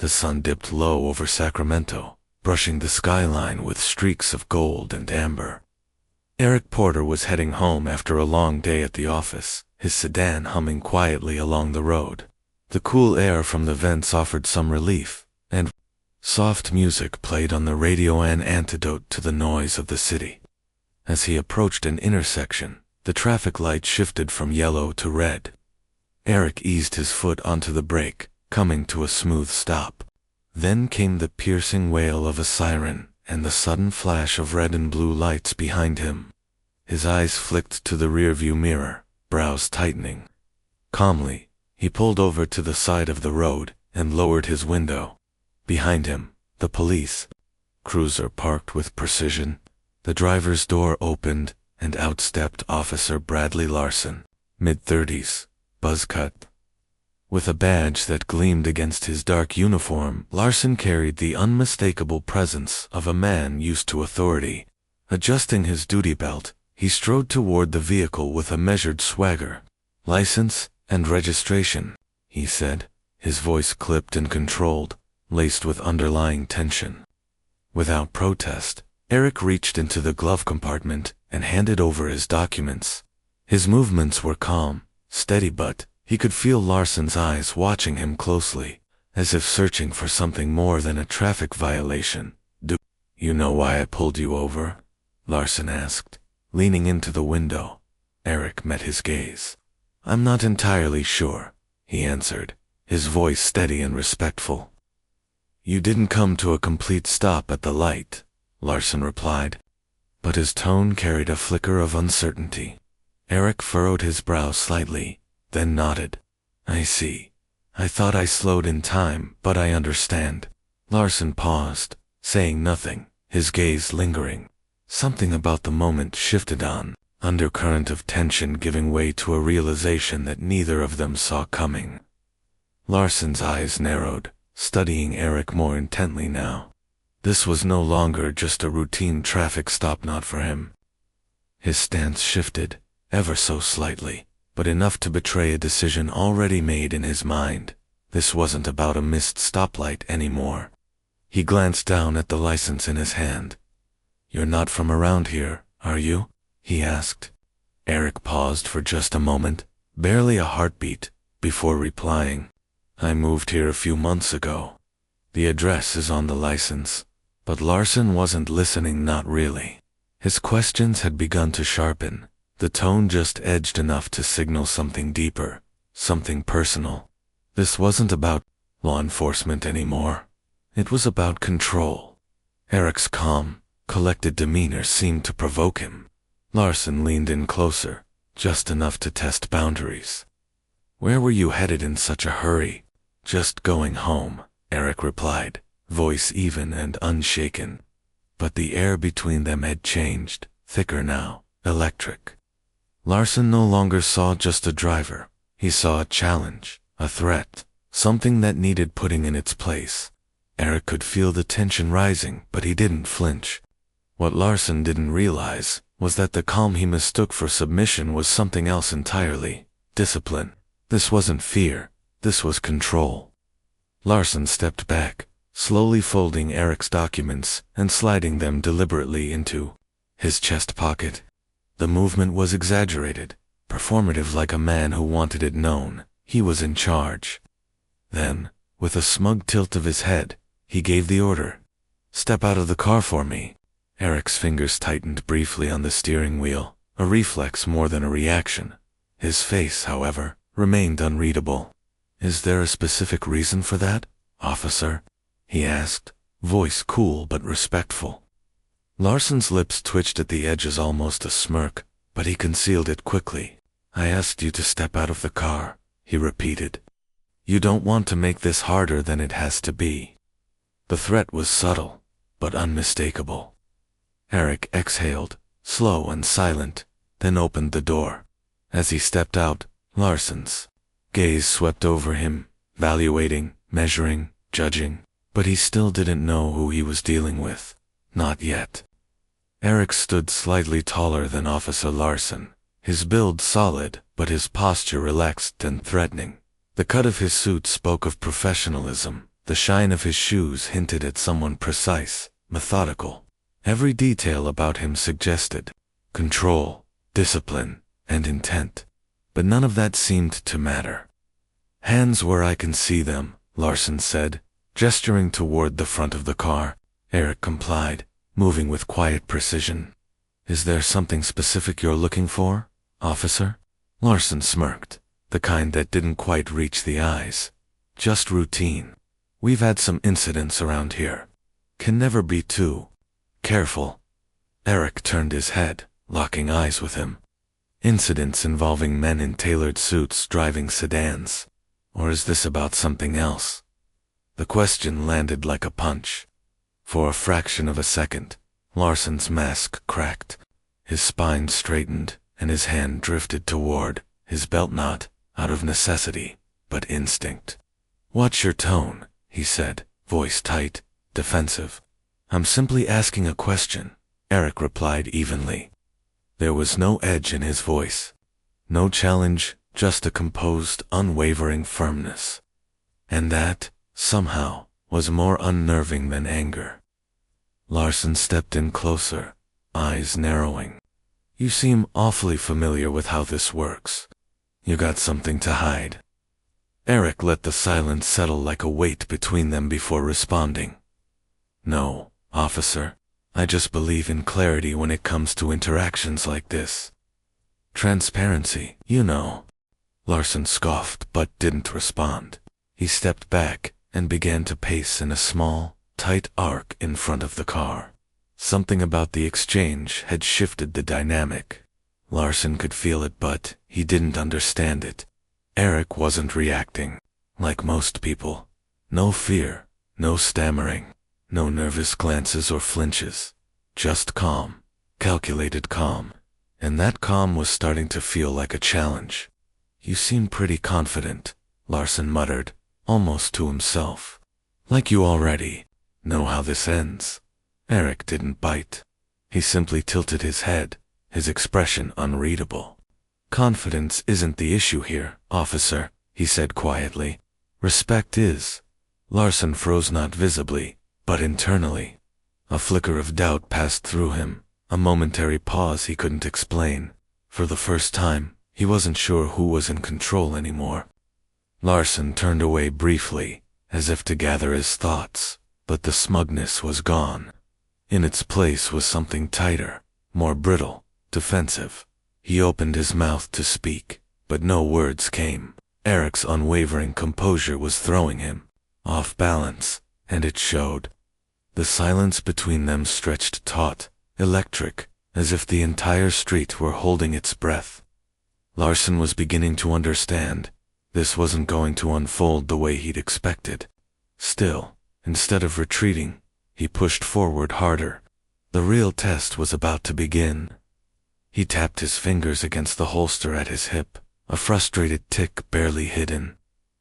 The sun dipped low over Sacramento, brushing the skyline with streaks of gold and amber. Eric Porter was heading home after a long day at the office, his sedan humming quietly along the road. The cool air from the vents offered some relief, and soft music played on the radio, an antidote to the noise of the city. As he approached an intersection, the traffic light shifted from yellow to red. Eric eased his foot onto the brake, coming to a smooth stop. Then came the piercing wail of a siren, and the sudden flash of red and blue lights behind him. His eyes flicked to the rearview mirror, brows tightening. Calmly, he pulled over to the side of the road and lowered his window. Behind him, the police cruiser parked with precision. The driver's door opened, and out stepped Officer Bradley Larson, mid-30s, buzz cut. With a badge that gleamed against his dark uniform, Larson carried the unmistakable presence of a man used to authority. Adjusting his duty belt, he strode toward the vehicle with a measured swagger. "License and registration," he said, his voice clipped and controlled, laced with underlying tension. Without protest, Eric reached into the glove compartment and handed over his documents. His movements were calm, steady, but he could feel Larson's eyes watching him closely, as if searching for something more than a traffic violation. "Do you know why I pulled you over?" Larson asked, leaning into the window. Eric met his gaze. "I'm not entirely sure," he answered, his voice steady and respectful. "You didn't come to a complete stop at the light," Larson replied, but his tone carried a flicker of uncertainty. Eric furrowed his brow slightly, then nodded. "I see. I thought I slowed in time, but I understand." Larson paused, saying nothing, his gaze lingering. Something about the moment shifted on, undercurrent of tension giving way to a realization that neither of them saw coming. Larson's eyes narrowed, studying Eric more intently now. This was no longer just a routine traffic stop, not for him. His stance shifted, ever so slightly, but enough to betray a decision already made in his mind. This wasn't about a missed stoplight anymore. He glanced down at the license in his hand. "You're not from around here, are you?" he asked. Eric paused for just a moment, barely a heartbeat, before replying. "I moved here a few months ago. The address is on the license." But Larson wasn't listening, not really. His questions had begun to sharpen, the tone just edged enough to signal something deeper, something personal. This wasn't about law enforcement anymore. It was about control. Eric's calm, collected demeanor seemed to provoke him. Larson leaned in closer, just enough to test boundaries. "Where were you headed in such a hurry?" "Just going home," Eric replied, voice even and unshaken. But the air between them had changed, thicker now, electric. Larson no longer saw just a driver. He saw a challenge, a threat, something that needed putting in its place. Eric could feel the tension rising, but he didn't flinch. What Larson didn't realize was that the calm he mistook for submission was something else entirely. Discipline. This wasn't fear, this was control. Larson stepped back, slowly folding Eric's documents and sliding them deliberately into his chest pocket. The movement was exaggerated, performative, like a man who wanted it known. He was in charge. Then, with a smug tilt of his head, he gave the order. "Step out of the car for me." Eric's fingers tightened briefly on the steering wheel, a reflex more than a reaction. His face, however, remained unreadable. "Is there a specific reason for that, officer?" he asked, voice cool but respectful. Larson's lips twitched at the edges, almost a smirk, but he concealed it quickly. "I asked you to step out of the car," he repeated. "You don't want to make this harder than it has to be." The threat was subtle, but unmistakable. Eric exhaled, slow and silent, then opened the door. As he stepped out, Larson's gaze swept over him, evaluating, measuring, judging, but he still didn't know who he was dealing with. Not yet. Eric stood slightly taller than Officer Larson, his build solid, but his posture relaxed and threatening. The cut of his suit spoke of professionalism, The shine of his shoes hinted at someone precise, methodical. Every detail about him suggested control, discipline, and intent. But none of that seemed to matter. "Hands where I can see them," Larson said, gesturing toward the front of the car. Eric complied, moving with quiet precision. "Is there something specific you're looking for, officer?" Larson smirked, the kind that didn't quite reach the eyes. "Just routine. We've had some incidents around here. Can never be too careful." Eric turned his head, locking eyes with him. "Incidents involving men in tailored suits driving sedans. Or is this about something else?" The question landed like a punch. For a fraction of a second, Larson's mask cracked. His spine straightened, and his hand drifted toward his belt, not out of necessity, but instinct. "Watch your tone," he said, voice tight, defensive. "I'm simply asking a question," Eric replied evenly. There was no edge in his voice. No challenge, just a composed, unwavering firmness. And that, somehow, was more unnerving than anger. Larson stepped in closer, eyes narrowing. "You seem awfully familiar with how this works. You got something to hide." Eric let the silence settle like a weight between them before responding. "No, officer. I just believe in clarity when it comes to interactions like this. Transparency, you know." Larson scoffed but didn't respond. He stepped back and began to pace in a small, tight arc in front of the car. Something about the exchange had shifted the dynamic. Larson could feel it, but he didn't understand it. Eric wasn't reacting, like most people. No fear, no stammering, no nervous glances or flinches. Just calm, calculated calm. And that calm was starting to feel like a challenge. "You seem pretty confident," Larson muttered, almost to himself. "Like you already know how this ends." Eric didn't bite. He simply tilted his head, his expression unreadable. "Confidence isn't the issue here, officer," he said quietly. "Respect is." Larson froze, not visibly, but internally. A flicker of doubt passed through him, a momentary pause he couldn't explain. For the first time, he wasn't sure who was in control anymore. Larson turned away briefly, as if to gather his thoughts, but the smugness was gone. In its place was something tighter, more brittle, defensive. He opened his mouth to speak, but no words came. Eric's unwavering composure was throwing him off balance, and it showed. The silence between them stretched taut, electric, as if the entire street were holding its breath. Larson was beginning to understand. This wasn't going to unfold the way he'd expected. Still, instead of retreating, he pushed forward harder. The real test was about to begin. He tapped his fingers against the holster at his hip, a frustrated tick barely hidden.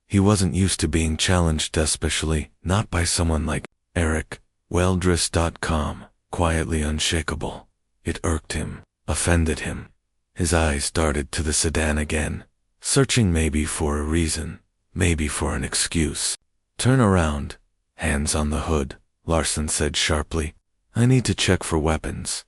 He wasn't used to being challenged, especially not by someone like Eric, Welldress.com, quietly unshakable. It irked him, offended him. His eyes darted to the sedan again, searching maybe for a reason, maybe for an excuse. "Turn around, hands on the hood," Larson said sharply. "I need to check for weapons."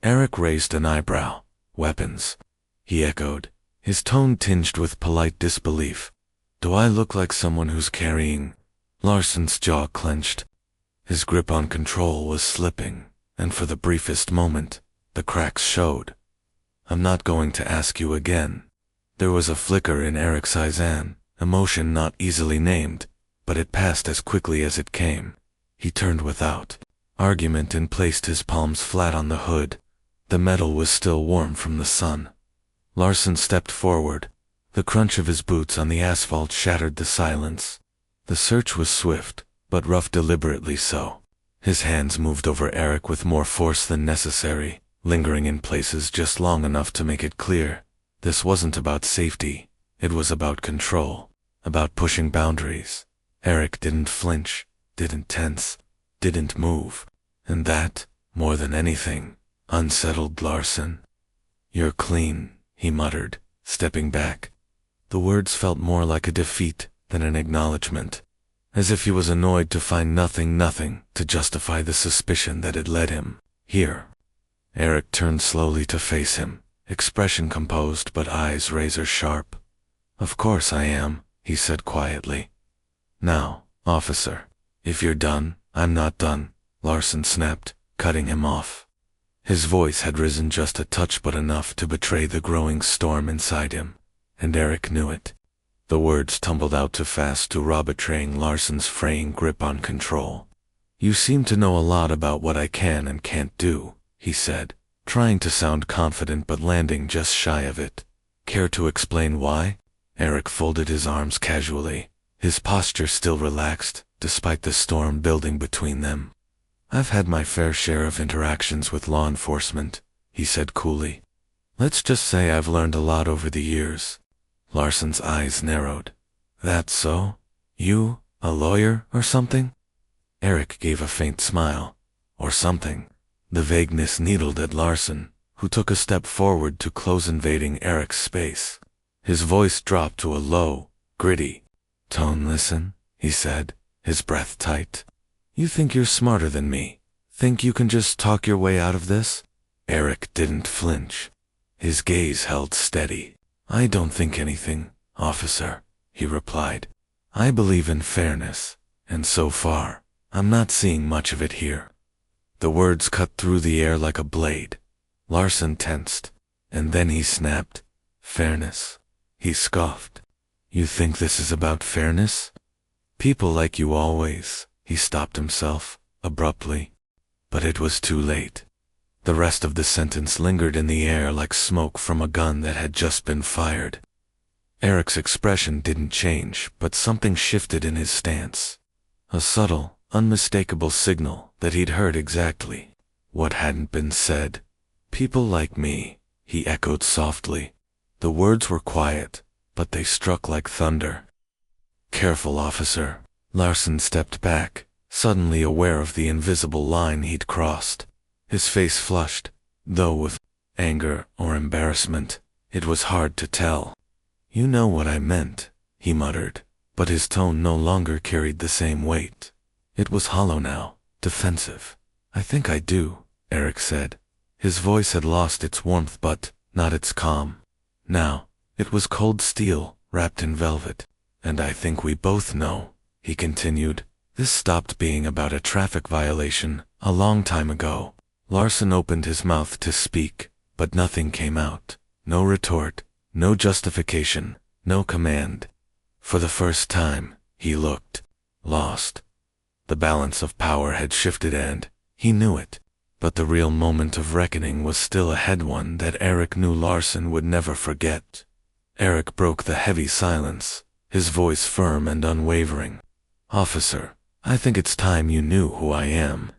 Eric raised an eyebrow. "Weapons?" he echoed, his tone tinged with polite disbelief. "Do I look like someone who's carrying?" Larson's jaw clenched. His grip on control was slipping, and for the briefest moment, the cracks showed. "I'm not going to ask you again." There was a flicker in Eric's eyes, an emotion not easily named, but it passed as quickly as it came. He turned without argument and placed his palms flat on the hood. The metal was still warm from the sun. Larson stepped forward. The crunch of his boots on the asphalt shattered the silence. The search was swift, but rough, deliberately so. His hands moved over Eric with more force than necessary, lingering in places just long enough to make it clear. This wasn't about safety. It was about control, about pushing boundaries. Eric didn't flinch, didn't tense, didn't move. And that, more than anything, unsettled Larson. "You're clean," he muttered, stepping back. The words felt more like a defeat than an acknowledgement. as if he was annoyed to find nothing to justify the suspicion that had led him here. Eric turned slowly to face him, expression composed but eyes razor-sharp. "Of course I am," he said quietly. "Now, officer, if you're done, I'm not done," Larson snapped, cutting him off. His voice had risen just a touch but enough to betray the growing storm inside him, and Eric knew it. The words tumbled out too fast to rob betraying Larson's fraying grip on control. "You seem to know a lot about what I can and can't do," he said, trying to sound confident but landing just shy of it. "Care to explain why?" Eric folded his arms casually, his posture still relaxed, despite the storm building between them. "I've had my fair share of interactions with law enforcement," he said coolly. "Let's just say I've learned a lot over the years." Larson's eyes narrowed. "That's so? You, a lawyer or something?" Eric gave a faint smile. "Or something." The vagueness needled at Larson, who took a step forward to close invading Eric's space. His voice dropped to a low, gritty tone. "Listen," he said, his breath tight. "You think you're smarter than me? Think you can just talk your way out of this?" Eric didn't flinch. His gaze held steady. "I don't think anything, officer," he replied. "I believe in fairness, and so far, I'm not seeing much of it here." The words cut through the air like a blade. Larson tensed, and then he snapped. "Fairness?" he scoffed. "You think this is about fairness? People like you always." He stopped himself, abruptly. But it was too late. The rest of the sentence lingered in the air like smoke from a gun that had just been fired. Eric's expression didn't change, but something shifted in his stance. A subtle, unmistakable signal that he'd heard exactly what hadn't been said. "People like me," he echoed softly. The words were quiet, but they struck like thunder. "Careful, officer." Larson stepped back, suddenly aware of the invisible line he'd crossed. His face flushed, though with anger or embarrassment, it was hard to tell. "You know what I meant," he muttered, but his tone no longer carried the same weight. It was hollow now, defensive. "I think I do," Eric said. His voice had lost its warmth but not its calm. Now, it was cold steel, wrapped in velvet. "And I think we both know," he continued. "This stopped being about a traffic violation a long time ago." Larson opened his mouth to speak, but nothing came out. No retort, no justification, no command. For the first time, he looked lost. The balance of power had shifted and he knew it. But the real moment of reckoning was still ahead, one that Eric knew Larson would never forget. Eric broke the heavy silence, his voice firm and unwavering. "Officer, I think it's time you knew who I am."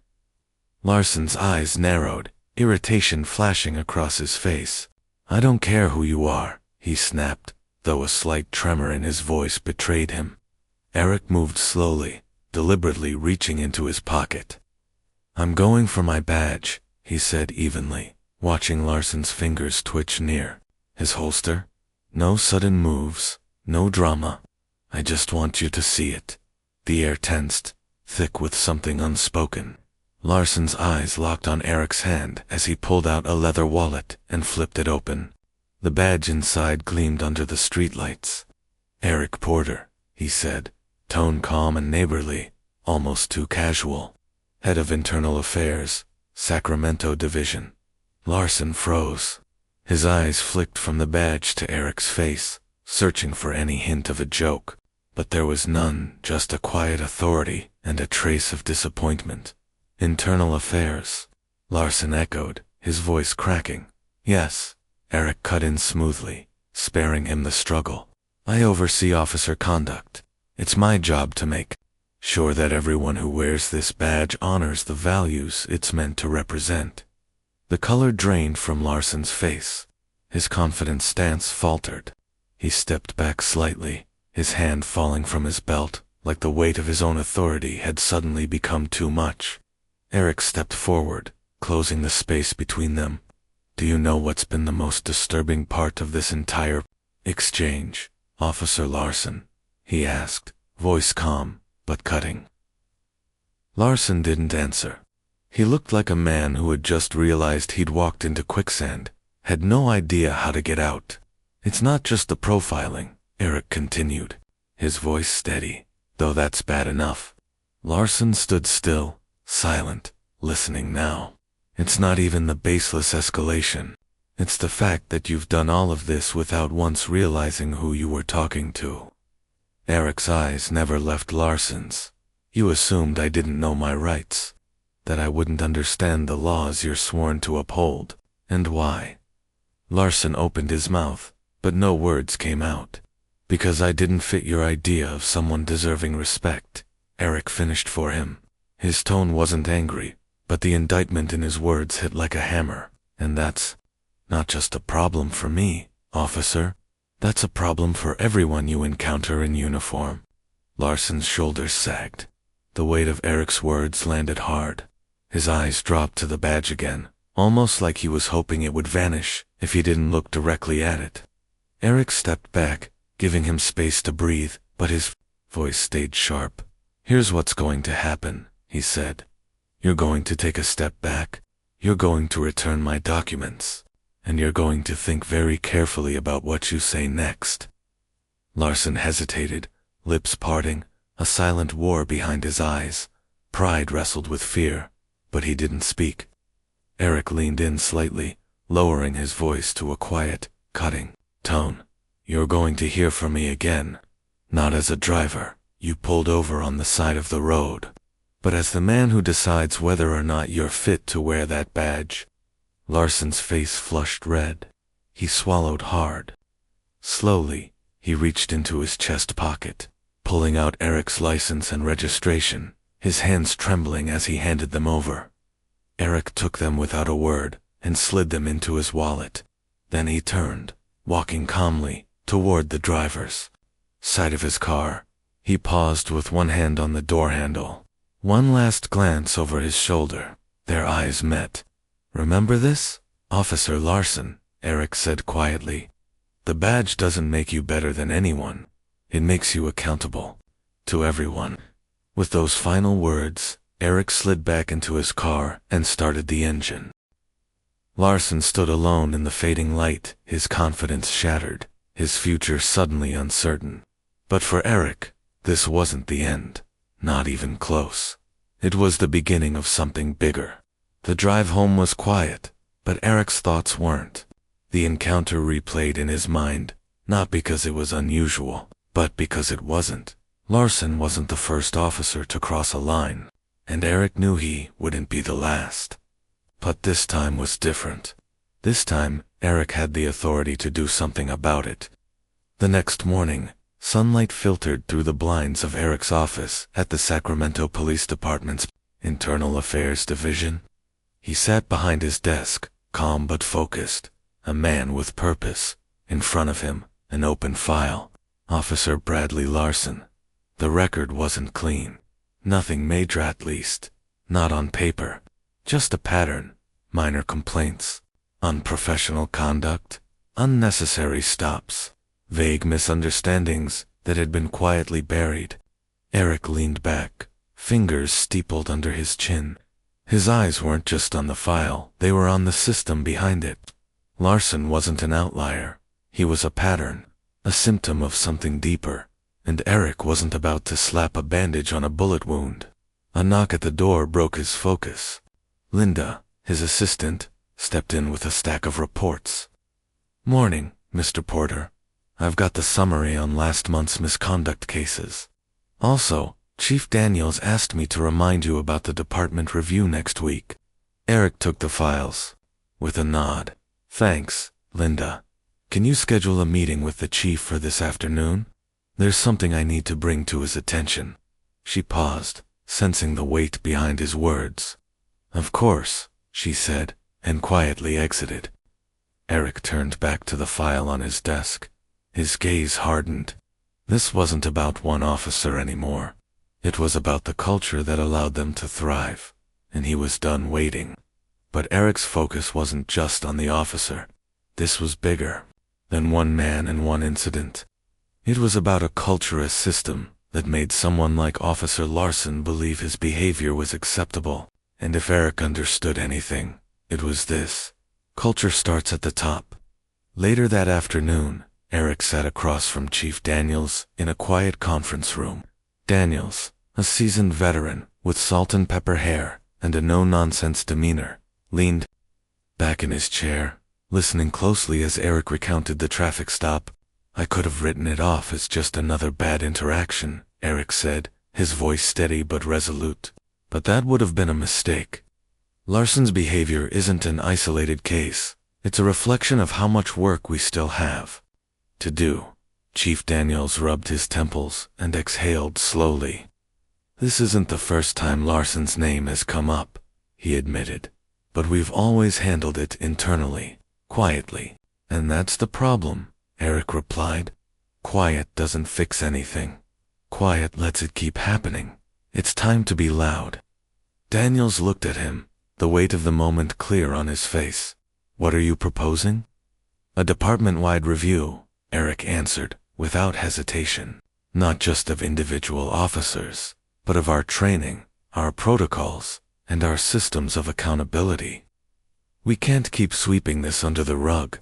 Larson's eyes narrowed, irritation flashing across his face. "I don't care who you are," he snapped, though a slight tremor in his voice betrayed him. Eric moved slowly, deliberately reaching into his pocket. "I'm going for my badge," he said evenly, watching Larson's fingers twitch near his holster. "No sudden moves, no drama. I just want you to see it." The air tensed, thick with something unspoken. Larson's eyes locked on Eric's hand as he pulled out a leather wallet and flipped it open. The badge inside gleamed under the streetlights. "Eric Porter," he said, tone calm and neighborly, almost too casual. "Head of Internal Affairs, Sacramento Division." Larson froze. His eyes flicked from the badge to Eric's face, searching for any hint of a joke. But there was none, just a quiet authority and a trace of disappointment. "Internal Affairs," Larson echoed, his voice cracking. "Yes," Eric cut in smoothly, sparing him the struggle. "I oversee officer conduct. It's my job to make sure that everyone who wears this badge honors the values it's meant to represent." The color drained from Larson's face. His confident stance faltered. He stepped back slightly, his hand falling from his belt, like the weight of his own authority had suddenly become too much. Eric stepped forward, closing the space between them. "Do you know what's been the most disturbing part of this entire exchange, Officer Larson?" he asked, voice calm, but cutting. Larson didn't answer. He looked like a man who had just realized he'd walked into quicksand, had no idea how to get out. It's not just the profiling, Eric continued, his voice steady, though that's bad enough. Larson stood still, silent, listening now. It's not even the baseless escalation. It's the fact that you've done all of this without once realizing who you were talking to. Eric's eyes never left Larson's. You assumed I didn't know my rights, that I wouldn't understand the laws you're sworn to uphold, and why. Larson opened his mouth, but no words came out. Because I didn't fit your idea of someone deserving respect, Eric finished for him. His tone wasn't angry, but the indictment in his words hit like a hammer, and that's not just a problem for me, officer. That's a problem for everyone you encounter in uniform. Larson's shoulders sagged. The weight of Eric's words landed hard. His eyes dropped to the badge again, almost like he was hoping it would vanish if he didn't look directly at it. Eric stepped back, giving him space to breathe, but his voice stayed sharp. Here's what's going to happen, he said. You're going to take a step back. You're going to return my documents. And you're going to think very carefully about what you say next. Larson hesitated, lips parting, a silent war behind his eyes. Pride wrestled with fear, but he didn't speak. Eric leaned in slightly, lowering his voice to a quiet, cutting tone. You're going to hear from me again. Not as a driver, you pulled over on the side of the road, but as the man who decides whether or not you're fit to wear that badge. Larson's face flushed red. He swallowed hard. Slowly, he reached into his chest pocket, pulling out Eric's license and registration, his hands trembling as he handed them over. Eric took them without a word and slid them into his wallet. Then he turned, walking calmly, toward the driver's side of his car. He paused with one hand on the door handle. One last glance over his shoulder. Their eyes met. Remember this, Officer Larson, Eric said quietly. The badge doesn't make you better than anyone. It makes you accountable. To everyone. With those final words, Eric slid back into his car and started the engine. Larson stood alone in the fading light, his confidence shattered, his future suddenly uncertain. But for Eric, this wasn't the end. Not even close. It was the beginning of something bigger. The drive home was quiet, but Eric's thoughts weren't. The encounter replayed in his mind, not because it was unusual, but because it wasn't. Larson wasn't the first officer to cross a line, and Eric knew he wouldn't be the last. But this time was different. This time, Eric had the authority to do something about it. The next morning, sunlight filtered through the blinds of Eric's office at the Sacramento Police Department's Internal Affairs Division. He sat behind his desk, calm but focused, a man with purpose. In front of him, an open file. Officer Bradley Larson. The record wasn't clean. Nothing major, at least. Not on paper. Just a pattern. Minor complaints. Unprofessional conduct. Unnecessary stops. Vague misunderstandings that had been quietly buried. Eric leaned back, fingers steepled under his chin. His eyes weren't just on the file, they were on the system behind it. Larson wasn't an outlier. He was a pattern, a symptom of something deeper. And Eric wasn't about to slap a bandage on a bullet wound. A knock at the door broke his focus. Linda, his assistant, stepped in with a stack of reports. Morning, Mr. Porter. I've got the summary on last month's misconduct cases. Also, Chief Daniels asked me to remind you about the department review next week. Eric took the files. With a nod. Thanks, Linda. Can you schedule a meeting with the chief for this afternoon? There's something I need to bring to his attention. She paused, sensing the weight behind his words. Of course, she said, and quietly exited. Eric turned back to the file on his desk. His gaze hardened. This wasn't about one officer anymore. It was about the culture that allowed them to thrive, and he was done waiting. But Eric's focus wasn't just on the officer. This was bigger than one man and one incident. It was about a culture, a system, that made someone like Officer Larson believe his behavior was acceptable. And if Eric understood anything, it was this: culture starts at the top. Later that afternoon, Eric sat across from Chief Daniels in a quiet conference room. Daniels, a seasoned veteran with salt and pepper hair and a no-nonsense demeanor, leaned back in his chair, listening closely as Eric recounted the traffic stop. "I could have written it off as just another bad interaction," Eric said, his voice steady but resolute. "But that would have been a mistake. Larson's behavior isn't an isolated case. It's a reflection of how much work we still have to do." Chief Daniels rubbed his temples and exhaled slowly. "This isn't the first time Larson's name has come up," he admitted. "But we've always handled it internally, quietly. And that's the problem," Eric replied. "Quiet doesn't fix anything. Quiet lets it keep happening. It's time to be loud." Daniels looked at him, the weight of the moment clear on his face. "What are you proposing?" "A department-wide review," Eric answered, without hesitation. "Not just of individual officers, but of our training, our protocols, and our systems of accountability. We can't keep sweeping this under the rug.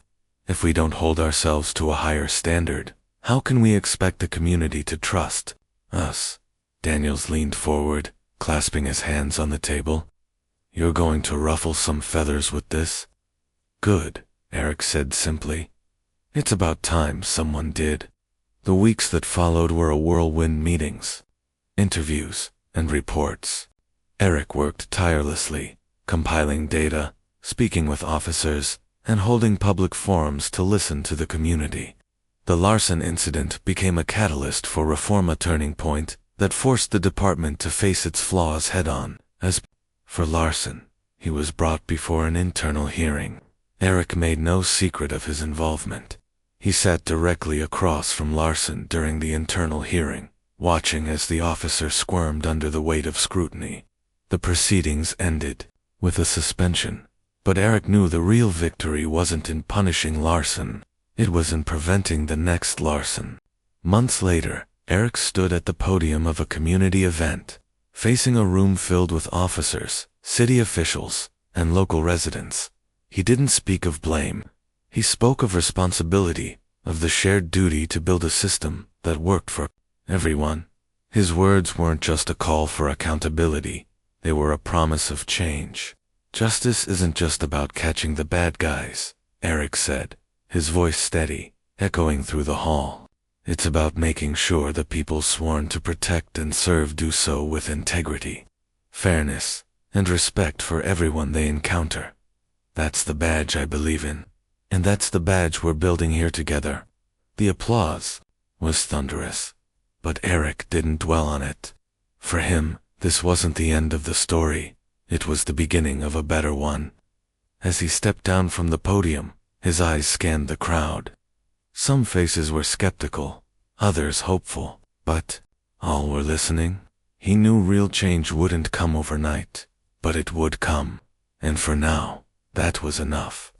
If we don't hold ourselves to a higher standard, how can we expect the community to trust us?" Daniels leaned forward, clasping his hands on the table. "You're going to ruffle some feathers with this?" "Good," Eric said simply. "It's about time someone did." The weeks that followed were a whirlwind: meetings, interviews, and reports. Eric worked tirelessly, compiling data, speaking with officers, and holding public forums to listen to the community. The Larson incident became a catalyst for reform, a turning point that forced the department to face its flaws head-on. As for Larson, he was brought before an internal hearing. Eric made no secret of his involvement. He sat directly across from Larson during the internal hearing, watching as the officer squirmed under the weight of scrutiny. The proceedings ended with a suspension, but Eric knew the real victory wasn't in punishing Larson. It was in preventing the next Larson. Months later, Eric stood at the podium of a community event, facing a room filled with officers, city officials, and local residents. He didn't speak of blame. He spoke of responsibility, of the shared duty to build a system that worked for everyone. His words weren't just a call for accountability. They were a promise of change. "Justice isn't just about catching the bad guys," Eric said, his voice steady, echoing through the hall. "It's about making sure the people sworn to protect and serve do so with integrity, fairness, and respect for everyone they encounter. That's the badge I believe in. And that's the badge we're building here together." The applause was thunderous, but Eric didn't dwell on it. For him, this wasn't the end of the story. It was the beginning of a better one. As he stepped down from the podium, his eyes scanned the crowd. Some faces were skeptical, others hopeful, but all were listening. He knew real change wouldn't come overnight, but it would come. And for now, that was enough.